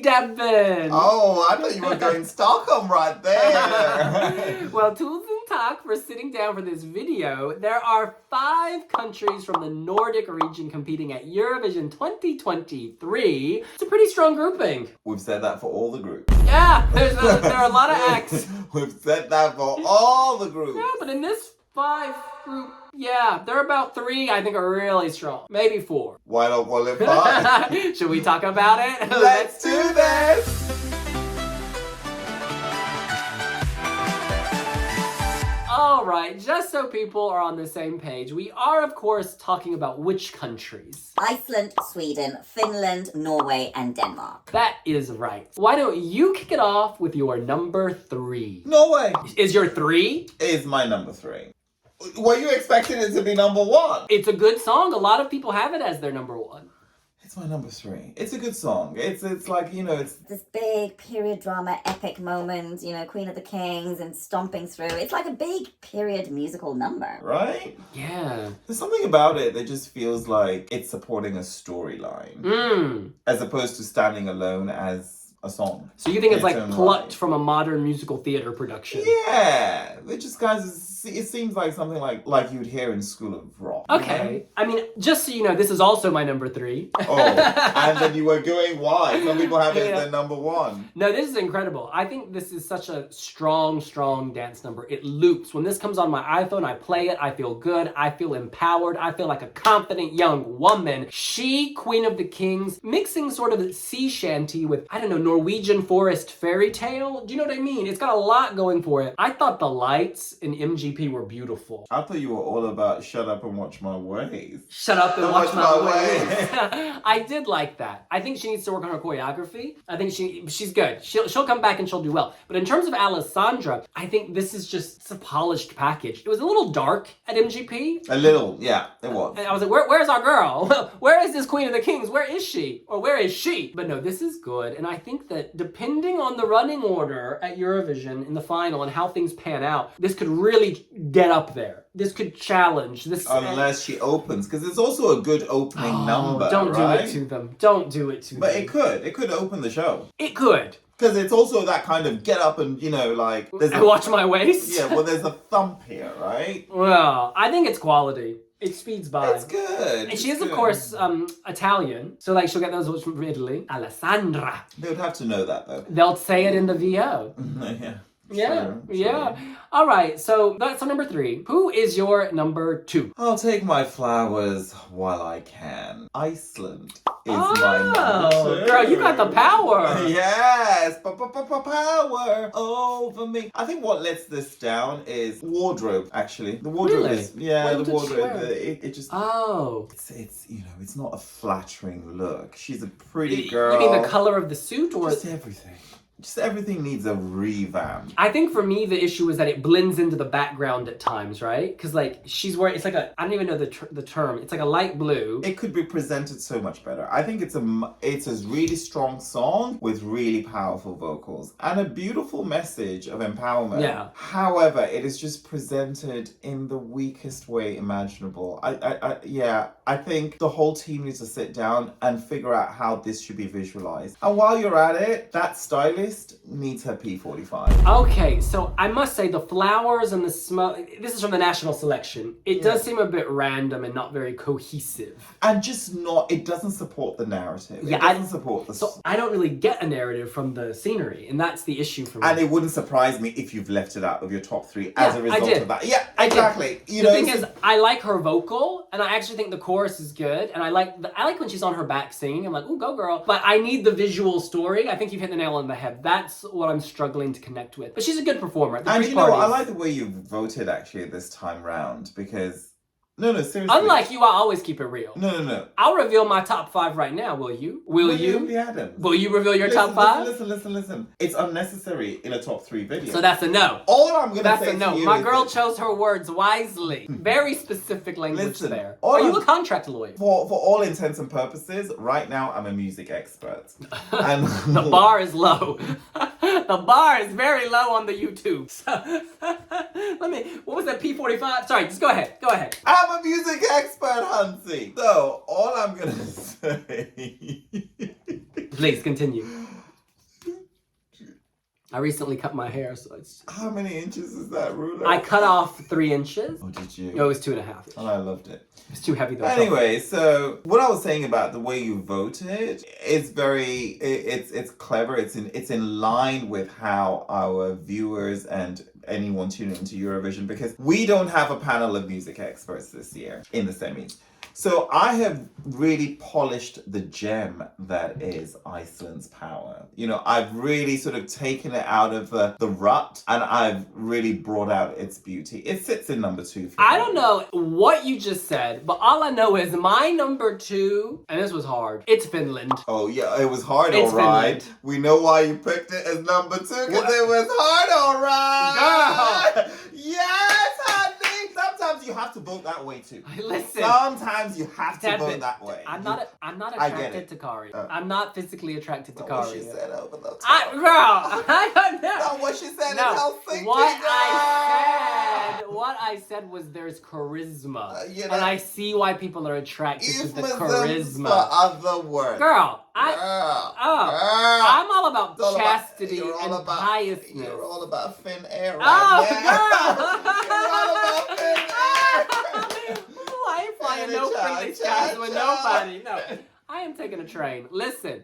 Deban. Oh, I thought you were going Stockholm right there. Well, tools and talk for sitting down for this video. There are 5 countries from the Nordic region competing at Eurovision 2023. It's a pretty strong grouping. We've said that for all the groups. Yeah, there are a lot of acts. We've said that for all the groups. Yeah, but in this 5 group, yeah, there are about 3 I think are really strong. Maybe 4. Why not call it 5? Should we talk about it? Let's do this! Alright, just so people are on the same page, we are of course talking about which countries? Iceland, Sweden, Finland, Norway, and Denmark. That is right. Why don't you kick it off with your number 3? Norway Is your 3? is my number 3. Were you expecting it to be number 1? It's a good song. A lot of people have it as their number 1. It's my number 3. It's a good song. It's like, you know, it's... This big period drama, epic moment, you know, Queen of the Kings and stomping through. It's like a big period musical number. Right? Yeah. There's something about it that just feels like it's supporting a storyline. As opposed to standing alone as a song. So you think it's in like its own plucked right. from a modern musical theater production? Yeah. It just it seems like something like you'd hear in School of Rock. Okay. You know? I mean, just so you know, this is also my number 3. Oh, and then you were going why? Some people have it as their number 1. No, this is incredible. I think this is such a strong, strong dance number. It loops. When this comes on my iPhone, I play it. I feel good. I feel empowered. I feel like a confident young woman. She, Queen of the Kings, mixing sort of a sea shanty with, I don't know, Norwegian forest fairy tale. Do you know what I mean? It's got a lot going for it. I thought the lights in MGP were beautiful. I thought you were all about shut up and watch my ways. Shut up and watch my ways. ways. I did like that. I think she needs to work on her choreography. I think she's good. She'll come back and she'll do well. But in terms of Alessandra, I think this is just a polished package. It was a little dark at MGP. A little, yeah, it was. And I was like, where's our girl? Where is this Queen of the Kings? Where is she? Or where is she? But no, this is good. And I think that depending on the running order at Eurovision in the final and how things pan out, this could really get up there. This could challenge this. Unless she opens, because it's also a good opening number, Don't right? do it to them. Don't do it to But them. it could open the show. It could. Because it's also that kind of get up and, you know, like... I watch my waist? Yeah, well, there's a thump here, right? Well, I think it's quality. It speeds by. It's good. And she is, of course, Italian. So, like, she'll get those words from Italy. Alessandra. They would have to know that, though. They'll say it in the VO. Yeah. Yeah, True. yeah. All right, so that's our number 3. Who is your number 2? I'll take my flowers while I can. Iceland is my number 2. Girl, you got the power. Yes, power over me. I think what lets this down is wardrobe. Actually, the wardrobe Really? is the What did she wardrobe. wear? It just Oh. it's you know it's not a flattering look. She's a pretty You girl. mean the color of the suit or? Just everything. Just everything needs a revamp. I think for me the issue is that it blends into the background at times, right? Because like she's wearing, it's like a, I don't even know the term. It's like a light blue. It could be presented so much better. I think it's a really strong song with really powerful vocals and a beautiful message of empowerment. Yeah. However, it is just presented in the weakest way imaginable. I think the whole team needs to sit down and figure out how this should be visualized. And while you're at it, that stylist needs her P45. Okay, so I must say the flowers and the smoke, this is from the national selection. It does seem a bit random and not very cohesive. And just not, it doesn't support the narrative. Yeah, it doesn't support the... So I don't really get a narrative from the scenery, and that's the issue for me. And it wouldn't surprise me if you've left it out of your top 3 as a result I did. of that. Yeah, I did. exactly. You the know, thing is, I like her vocal, and I actually think the chorus is good, and I like when she's on her back singing. I'm like, ooh, go girl. But I need the visual story. I think you've hit the nail on the head. That's what I'm struggling to connect with. But she's a good performer. The and three you know what? I parties- like the way you voted actually this time round because... No, seriously. Unlike you, I always keep it real. No. I'll reveal my top 5 right now, will you? Will you? The Adams. Will you reveal your top 5? Listen. It's unnecessary in a top 3 video. So that's a no. All I'm gonna That's say a no. to you My is girl this. chose her words wisely. Very specific language Listen, there. all Are you I'm- a contract lawyer? For all intents and purposes, right now I'm a music expert. And The bar is low. The bar is very low on the YouTube. So, what was that, P45? Sorry, just go ahead. I'm a music expert, Hansi. So, all I'm gonna say... Please, continue. I recently cut my hair, so it's... How many inches is that ruler? I cut off 3 inches. Oh, did you? No, it was 2.5. Oh, I loved it. It's too heavy though. Anyway, so what I was saying about the way you voted is it's clever. It's in line with how our viewers and anyone tuning into Eurovision, because we don't have a panel of music experts this year in the semis. So I have really polished the gem that is Iceland's power. You know, I've really sort of taken it out of the rut, and I've really brought out its beauty. It sits in number 2. I don't know what you just said, but all I know is my number 2, and this was hard, it's Finland. Oh yeah, it was hard, It's alright. Finland. We know why you picked it as number 2, because it was hard, alright. Girl. Yes, honey. Sometimes you have to vote that way too. Listen. Sometimes you have to vote Tadpin, that way. I'm not I get attracted it. to Käärijä. I'm not physically attracted to Not what she Käärijä. said over the top. I don't know. Not what she said No, in Helsinki. what I said was there's charisma, you know, and I see why people are attracted to the euphemisms charisma. for other words. Girl, I'm all about It's all chastity you're all and about, piousness. You're all about thin air right Oh, now. You're all about thin air. Ooh, I ain't flying no friendly skies with nobody. No, I am taking a train. Listen,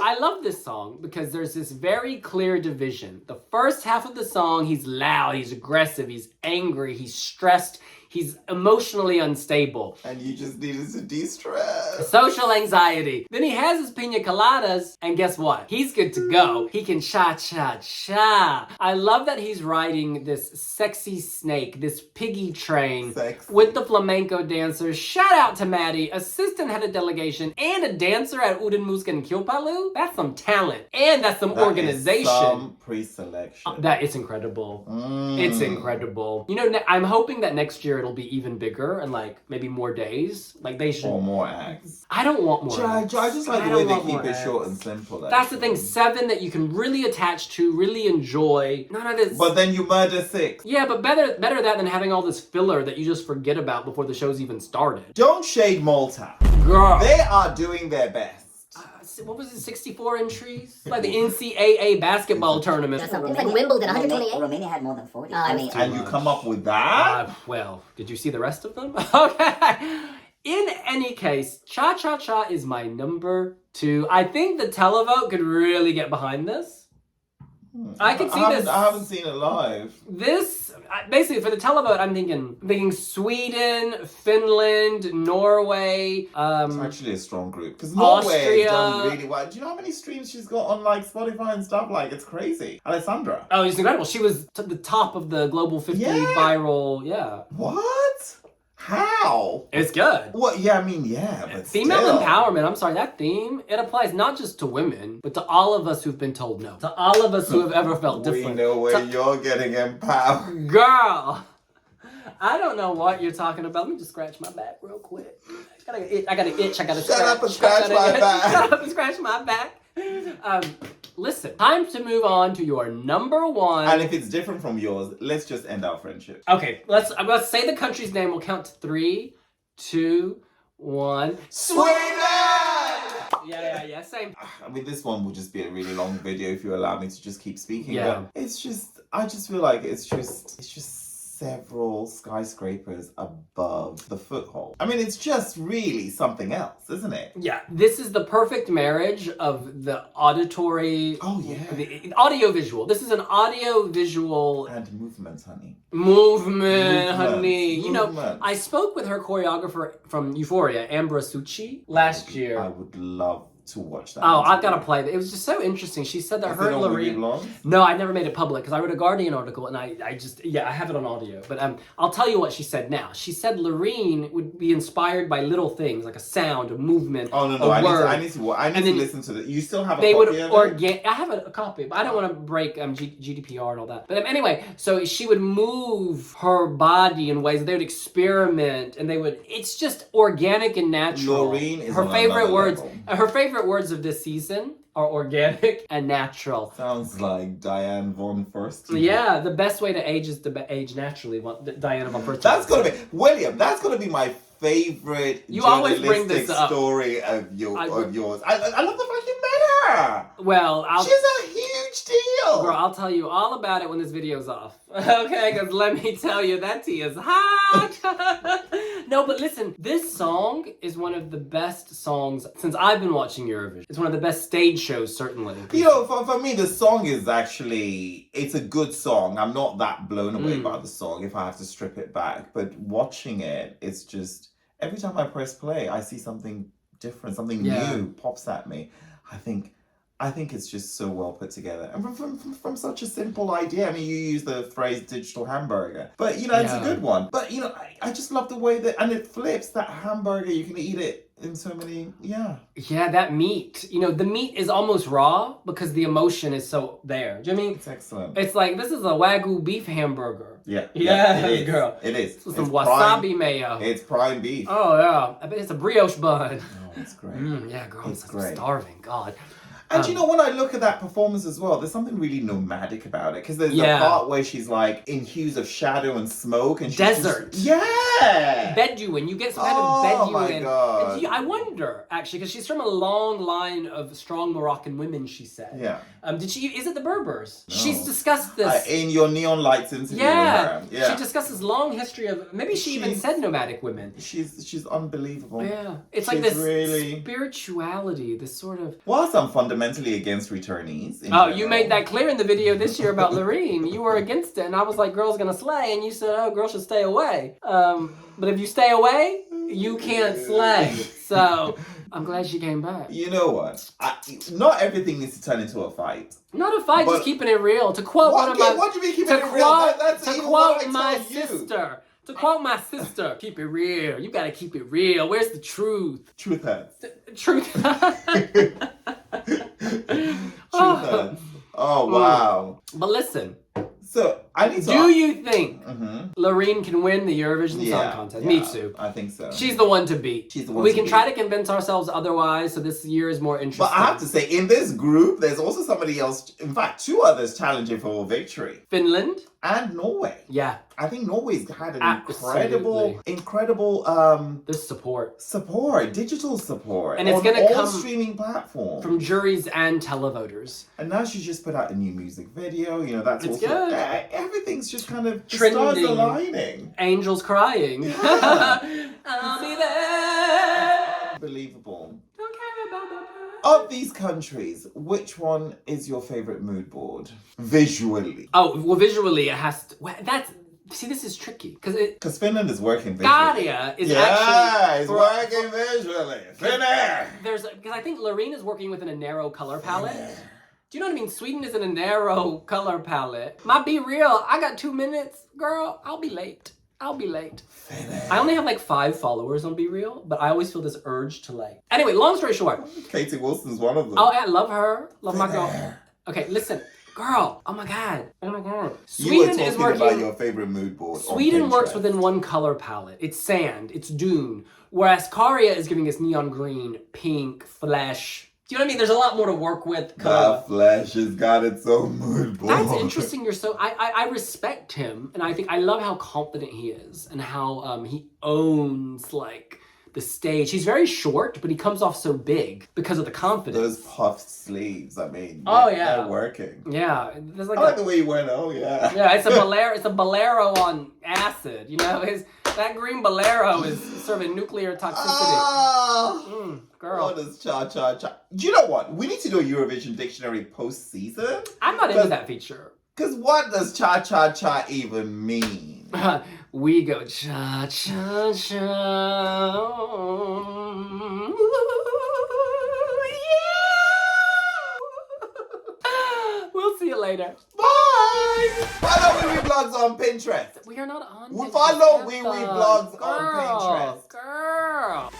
I love this song because there's this very clear division. The first half of the song, he's loud, he's aggressive, he's angry, he's stressed, he's emotionally unstable. And you just needed to de-stress. Social anxiety. Then he has his pina coladas, and guess what? He's good to go. He can cha-cha-cha. I love that he's riding this sexy snake, this piggy train Sexy. with the flamenco dancers. Shout out to Maddie, assistant head of delegation, and a dancer at Uuden and Kilpalu. That's some talent, and that's some organization. Is some pre-selection. That is incredible. It's incredible. You know, I'm hoping that next year it'll be even bigger and like maybe more days. Like they should. Or more acts. I don't want more. I acts. just like I the way don't they want keep more it acts. short and simple. That's the thing. actually. 7 that you can really attach to, really enjoy. None of this. But then you murder 6. Yeah, but better that than having all this filler that you just forget about before the show's even started. Don't shade Malta. Girl. They are doing their best. What was it, 64 entries? Like the NCAA basketball tournament. That's It was like Wimbledon, 128. Romania had more than 40. I mean- And you come up with that? Well, did you see the rest of them? Okay. In any case, Cha Cha Cha is my number 2. I think the televote could really get behind this. I could see this. I haven't seen it live. This, basically, for the televote, I'm thinking Sweden, Finland, Norway. It's actually a strong group. Because Norway Austria. has done really well. Do you know how many streams she's got on like Spotify and stuff? Like, it's crazy. Alessandra. Oh, it's incredible. She was the top of the Global 50 Yeah. viral, yeah. What? How? It's good. What? Yeah, I mean, yeah, but Female still. empowerment, I'm sorry, that theme, it applies not just to women, but to all of us who've been told no. To all of us who have ever felt We different. know where you're getting empowered. Girl! I don't know what you're talking about. Let me just scratch my back real quick. I got an itch. I got to scratch. Shut up and scratch my back. Shut up and scratch my back. Listen, time to move on to your number 1. And if it's different from yours, let's just end our friendship. Okay, let's say the country's name. We'll count to 3, 2, 1. Sweden! Yeah, same. I mean, this one will just be a really long video if you allow me to just keep speaking. Yeah. But it's just, I just feel like it's just several skyscrapers above the foothold. I mean, it's just really something else, isn't it? Yeah, this is the perfect marriage of the auditory. Oh, yeah. The audio-visual. This is an audio-visual And movements, honey. movement, honey. You know, Movements. I spoke with her choreographer from Euphoria, Ambra Succi, last year. I would love to watch that. Oh, I've interview. got to play it. It was just so interesting. She said that Is her it and on Loreen. Wiwibloggs? No, I never made it public because I wrote a Guardian article and I just, I have it on audio. But I'll tell you what she said now. She said Loreen would be inspired by little things like a sound, a movement, Oh, no, a no. I word. need to then listen to it. You still have a They would copy of it? I have a copy, but I don't want to break GDPR and all that. But anyway, so she would move her body in ways they would experiment, and it's just organic and natural. Loreen is her on favorite another words. level. Her favorite words of this season are organic and natural. Sounds like Diane von Furstenberg. Yeah, the best way to age is to age naturally. Diana von Furstenberg. That's gonna be William. That's gonna be my favorite You always bring journalistic this up. story of yours. I love the fact you met her. Well, She's a huge deal. Girl, I'll tell you all about it when this video's off. Okay, because let me tell you, that tea is hot. No, but listen, this song is one of the best songs since I've been watching Eurovision. It's one of the best stage shows, certainly. You know, for me, the song is actually, it's a good song. I'm not that blown away by the song if I have to strip it back. But watching it, it's just, every time I press play, I see something different, something new pops at me. I think it's just so well put together. And from such a simple idea. I mean, you use the phrase digital hamburger. But, you know, it's a good one. But, you know, I just love the way that, and it flips, that hamburger, you can eat it in so many, Yeah, that meat. You know, the meat is almost raw because the emotion is so there. Do you know what I mean? It's excellent. It's like, this is a Wagyu beef hamburger. Yeah, it is. Girl. It is. With some wasabi mayo. It's prime beef. Oh, yeah. I bet it's a brioche bun. Oh, it's great. Yeah, girl, I'm starving. God. And you know, when I look at that performance as well, there's something really nomadic about it. Because there's the part where she's like in hues of shadow and smoke. And she's desert. Bedouin. You get some kind of Bedouin. Oh my God. I wonder, actually, because she's from a long line of strong Moroccan women, she said. Yeah. Is it the Berbers? No. She's discussed this. In your Neon Lights interview with her. Yeah. She discusses long history of, maybe she even said nomadic women. She's unbelievable. Yeah. It's like this spirituality, this sort of... Whilst I'm fundamentally against returnees. You made that clear in the video this year about Loreen. You were against it, and I was like, girl's gonna slay, and you said, oh, girl should stay away. But if you stay away, you can't slay. So, I'm glad she came back. You know what? Not everything needs to turn into a fight. Not a fight, just keeping it real. To quote one of my... What do you mean keeping it real? To quote my sister. To quote my sister, keep it real. You gotta keep it real. Where's the truth? Truth hurts. Truth. Truth. Oh, wow. But listen. So, I need to... Do you think Loreen can win the Eurovision Song Contest? Yeah, Me too. I think so. She's the one to beat. We can beat. try to convince ourselves otherwise, so this year is more interesting. But I have to say, in this group, there's also somebody else, in fact, two others challenging for victory. Finland? And Norway. Yeah. I think Norway's had an incredible there's support, digital support, and it's going to come streaming platforms from juries and televoters. And now she's just put out a new music video. You know, that's it's also good. Everything's just kind of trending, stars aligning. Angels crying. Yeah. I'll be there. Unbelievable. Don't care about the... Of these countries, which one is your favorite mood board visually? Oh, well, visually it has to. Well, see, this is tricky because Finland is working visually. Käärijä is actually it's working visually. Finland. Because I think Loreen is working within a narrow color palette. Do you know what I mean? Sweden is in a narrow color palette. Might be real. I got 2 minutes, girl. I'll be late. Finland. I only have like 5 followers on Be Real, but I always feel this urge to like. Anyway, long story short. Katie Wilson's one of them. Oh, I love her. Love my girl. Okay, listen. Girl, oh my god. Sweden is working about your favorite mood board. Sweden works within one color palette. It's sand, it's dune. Whereas Käärijä is giving us neon green, pink, flesh. Do you know what I mean? There's a lot more to work with. The flesh has got its own mood board. That's interesting. I respect him, and I love how confident he is, and how he owns like the stage. He's very short, but he comes off so big because of the confidence. Those puffed sleeves, I mean, they're working. Yeah, there's like I like the way you went. Oh yeah. Yeah, it's a bolero. It's a bolero on acid. You know, that green bolero is serving nuclear toxicity. Girl. What is cha-cha-cha? Do you know what? We need to do a Eurovision dictionary post-season. I'm not into that feature. Because what does cha-cha-cha even mean? We go cha-cha-cha. Yeah! We'll see you later. Bye! Follow Wiwibloggs on Pinterest. We are not on Pinterest. Follow Wiwibloggs on Pinterest. Girl.